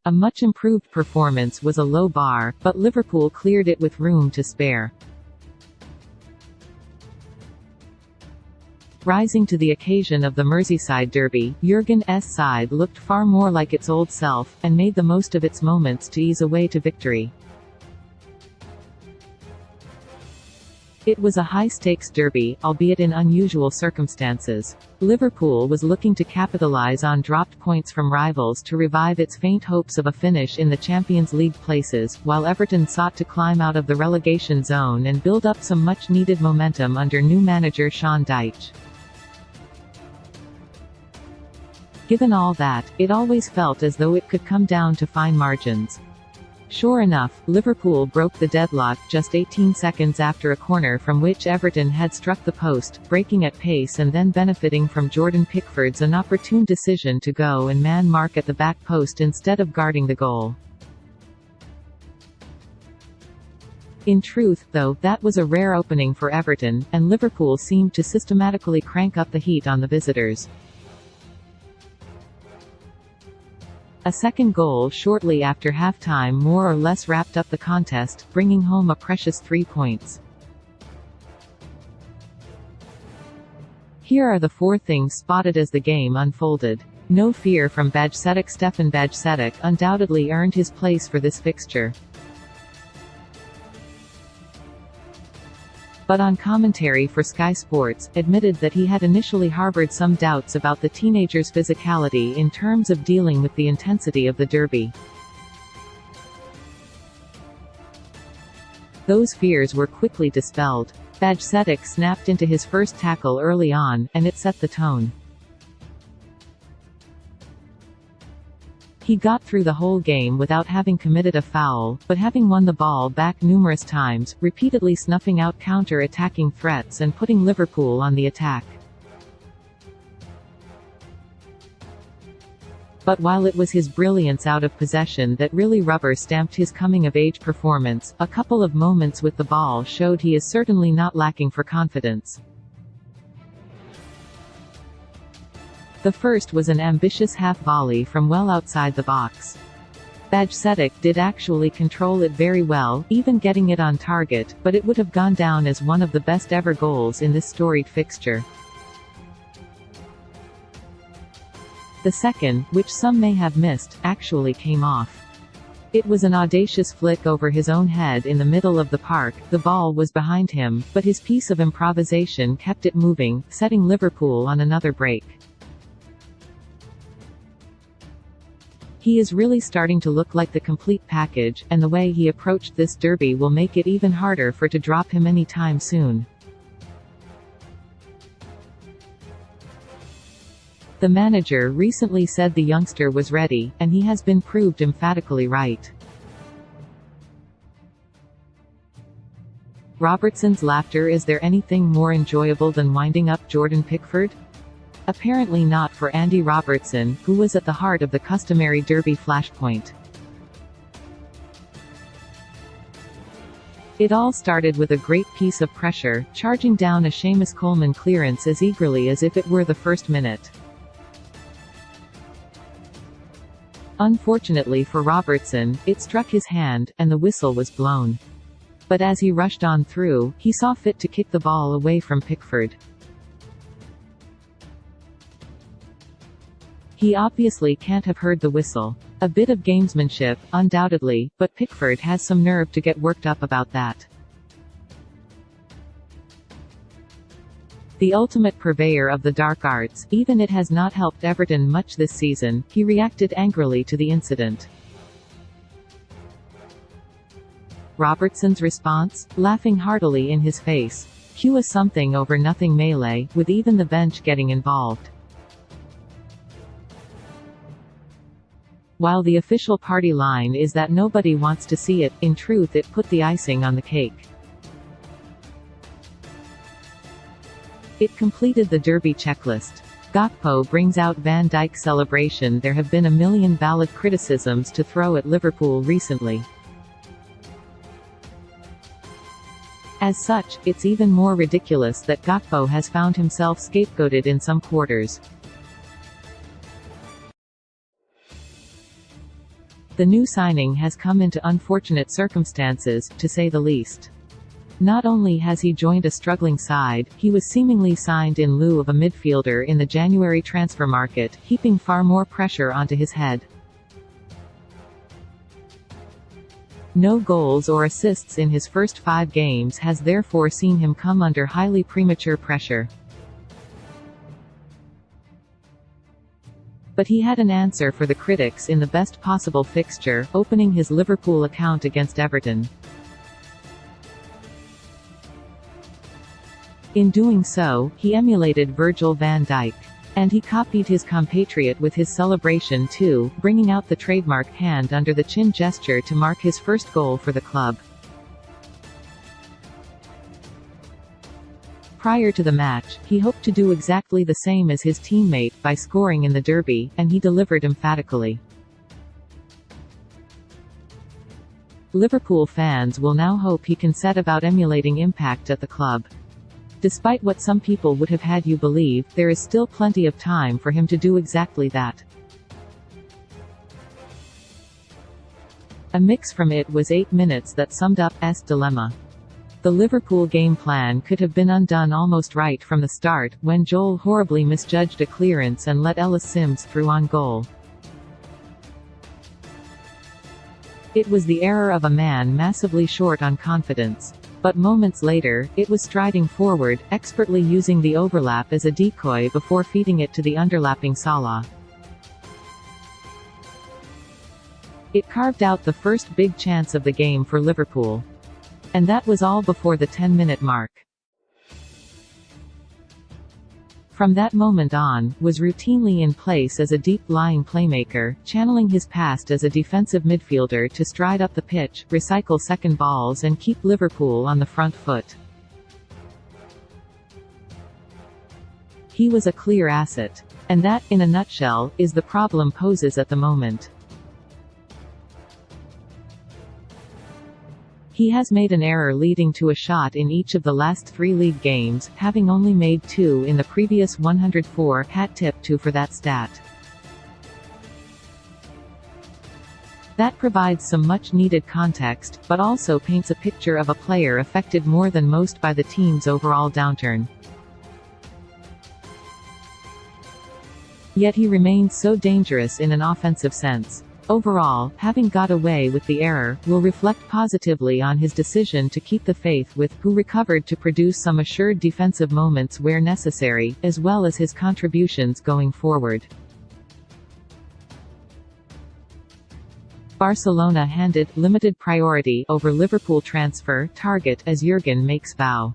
A much improved performance was a low bar, but Liverpool cleared it with room to spare. Rising to the occasion of the Merseyside derby, Jurgen's side looked far more like its old self, and made the most of its moments to ease away to victory. It was a high-stakes derby, albeit in unusual circumstances. Liverpool was looking to capitalise on dropped points from rivals to revive its faint hopes of a finish in the Champions League places, while Everton sought to climb out of the relegation zone and build up some much-needed momentum under new manager Sean Dyche. Given all that, it always felt as though it could come down to fine margins. Sure enough, Liverpool broke the deadlock just 18 seconds after a corner from which Everton had struck the post, breaking at pace and then benefiting from Jordan Pickford's inopportune decision to go and man mark at the back post instead of guarding the goal. In truth, though, that was a rare opening for Everton, and Liverpool seemed to systematically crank up the heat on the visitors. A second goal shortly after half-time more or less wrapped up the contest, bringing home a precious 3 points. Here are the 4 things spotted as the game unfolded. No fear from Bajcetic. Stefan Bajcetic undoubtedly earned his place for this fixture. But on commentary for Sky Sports, admitted that he had initially harbored some doubts about the teenager's physicality in terms of dealing with the intensity of the derby. Those fears were quickly dispelled. Bajcetic snapped into his first tackle early on, and it set the tone. He got through the whole game without having committed a foul, but having won the ball back numerous times, repeatedly snuffing out counter-attacking threats and putting Liverpool on the attack. But while it was his brilliance out of possession that really rubber-stamped his coming-of-age performance, a couple of moments with the ball showed he is certainly not lacking for confidence. The first was an ambitious half-volley from well outside the box. Bajcetic did actually control it very well, even getting it on target, but it would have gone down as one of the best ever goals in this storied fixture. The second, which some may have missed, actually came off. It was an audacious flick over his own head in the middle of the park. The ball was behind him, but his piece of improvisation kept it moving, setting Liverpool on another break. He is really starting to look like the complete package, and the way he approached this derby will make it even harder to drop him anytime soon. The manager recently said the youngster was ready, and he has been proved emphatically right. Robertson's laughter. Is there anything more enjoyable than winding up Jordan Pickford? Apparently not for Andy Robertson, who was at the heart of the customary derby flashpoint. It all started with a great piece of pressure, charging down a Seamus Coleman clearance as eagerly as if it were the first minute. Unfortunately for Robertson, it struck his hand, and the whistle was blown. But as he rushed on through, he saw fit to kick the ball away from Pickford. He obviously can't have heard the whistle. A bit of gamesmanship, undoubtedly, but Pickford has some nerve to get worked up about that. The ultimate purveyor of the dark arts, even it has not helped Everton much this season, he reacted angrily to the incident. Robertson's response? Laughing heartily in his face. Cue a something over nothing melee, with even the bench getting involved. While the official party line is that nobody wants to see it, in truth it put the icing on the cake. It completed the derby checklist. Gakpo brings out Van Dijk celebration. There have been a million valid criticisms to throw at Liverpool recently. As such, it's even more ridiculous that Gakpo has found himself scapegoated in some quarters. The new signing has come into unfortunate circumstances, to say the least. Not only has he joined a struggling side, he was seemingly signed in lieu of a midfielder in the January transfer market, heaping far more pressure onto his head. No goals or assists in his first 5 games has therefore seen him come under highly premature pressure. But he had an answer for the critics in the best possible fixture, opening his Liverpool account against Everton. In doing so, he emulated Virgil van Dijk. And he copied his compatriot with his celebration too, bringing out the trademark hand under the chin gesture to mark his first goal for the club. Prior to the match, he hoped to do exactly the same as his teammate by scoring in the derby, and he delivered emphatically. Liverpool fans will now hope he can set about emulating impact at the club. Despite what some people would have had you believe, there is still plenty of time for him to do exactly that. A mix from it was 8 minutes that summed up S dilemma. The Liverpool game plan could have been undone almost right from the start, when Joel horribly misjudged a clearance and let Ellis Sims through on goal. It was the error of a man massively short on confidence. But moments later, it was striding forward, expertly using the overlap as a decoy before feeding it to the underlapping Salah. It carved out the first big chance of the game for Liverpool. And that was all before the 10-minute mark. From that moment on, was routinely in place as a deep-lying playmaker, channeling his past as a defensive midfielder to stride up the pitch, recycle second balls and keep Liverpool on the front foot. He was a clear asset. And that, in a nutshell, is the problem poses at the moment. He has made an error leading to a shot in each of the last 3 league games, having only made 2 in the previous 104, hat tip to for that stat. That provides some much-needed context, but also paints a picture of a player affected more than most by the team's overall downturn. Yet he remains so dangerous in an offensive sense. Overall, having got away with the error, will reflect positively on his decision to keep the faith with, who recovered to produce some assured defensive moments where necessary, as well as his contributions going forward. Barcelona handed limited priority over Liverpool transfer target as Jurgen makes vow.